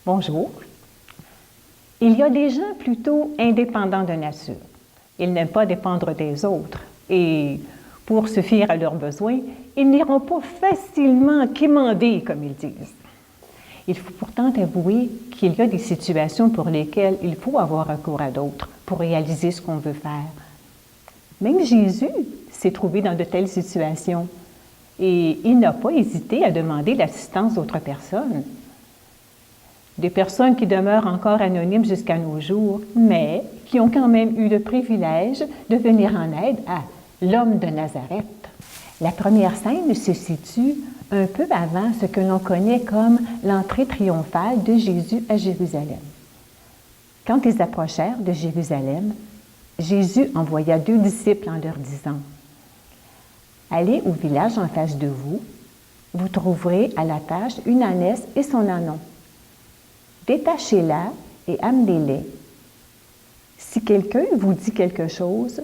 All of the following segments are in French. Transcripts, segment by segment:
Bonjour. Il y a des gens plutôt indépendants de nature. Ils n'aiment pas dépendre des autres et, pour suffire à leurs besoins, ils n'iront pas facilement quémander, comme ils disent. Il faut pourtant avouer qu'il y a des situations pour lesquelles il faut avoir recours à d'autres pour réaliser ce qu'on veut faire. Même Jésus s'est trouvé dans de telles situations et il n'a pas hésité à demander l'assistance d'autres personnes. Des personnes qui demeurent encore anonymes jusqu'à nos jours, mais qui ont quand même eu le privilège de venir en aide à l'homme de Nazareth. La première scène se situe un peu avant ce que l'on connaît comme l'entrée triomphale de Jésus à Jérusalem. Quand ils approchèrent de Jérusalem, Jésus envoya 2 disciples en leur disant « Allez au village en face de vous, vous trouverez à la tâche une ânesse et son ânon. Détachez-la et amenez-les. Si quelqu'un vous dit quelque chose,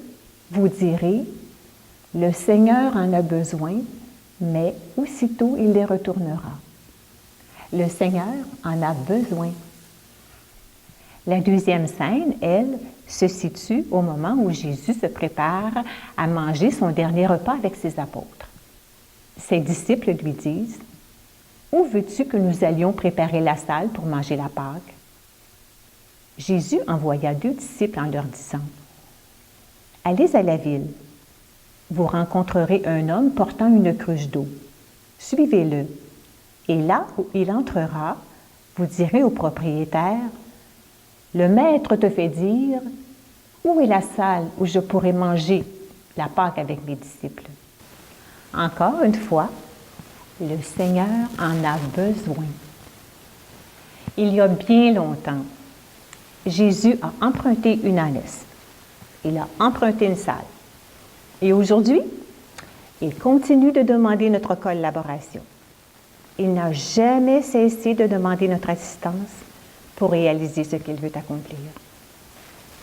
vous direz « Le Seigneur en a besoin », mais aussitôt il les retournera. Le Seigneur en a besoin. La deuxième scène, elle, se situe au moment où Jésus se prépare à manger son dernier repas avec ses apôtres. Ses disciples lui disent « Où veux-tu que nous allions préparer la salle pour manger la Pâque? » Jésus envoya 2 disciples en leur disant « Allez à la ville. Vous rencontrerez un homme portant une cruche d'eau. Suivez-le. Et là où il entrera, vous direz au propriétaire « Le maître te fait dire, où est la salle où je pourrai manger la Pâque avec mes disciples? » Encore une fois, le Seigneur en a besoin. Il y a bien longtemps, Jésus a emprunté une ânesse. Il a emprunté une salle. Et aujourd'hui, il continue de demander notre collaboration. Il n'a jamais cessé de demander notre assistance pour réaliser ce qu'il veut accomplir.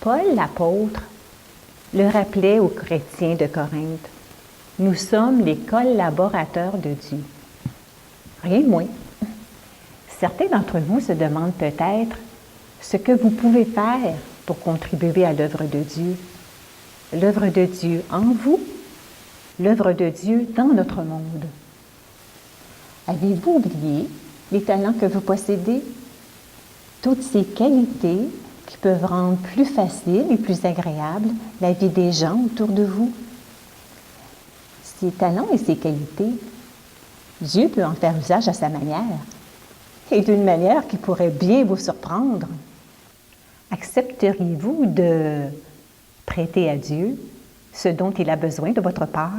Paul, l'apôtre, le rappelait aux chrétiens de Corinthe. Nous sommes les collaborateurs de Dieu. Rien de moins. Certains d'entre vous se demandent peut-être ce que vous pouvez faire pour contribuer à l'œuvre de Dieu. L'œuvre de Dieu en vous, l'œuvre de Dieu dans notre monde. Avez-vous oublié les talents que vous possédez? Toutes ces qualités qui peuvent rendre plus facile et plus agréable la vie des gens autour de vous. Ces talents et ces qualités, Dieu peut en faire usage à sa manière, et d'une manière qui pourrait bien vous surprendre. Accepteriez-vous de prêter à Dieu ce dont il a besoin de votre part?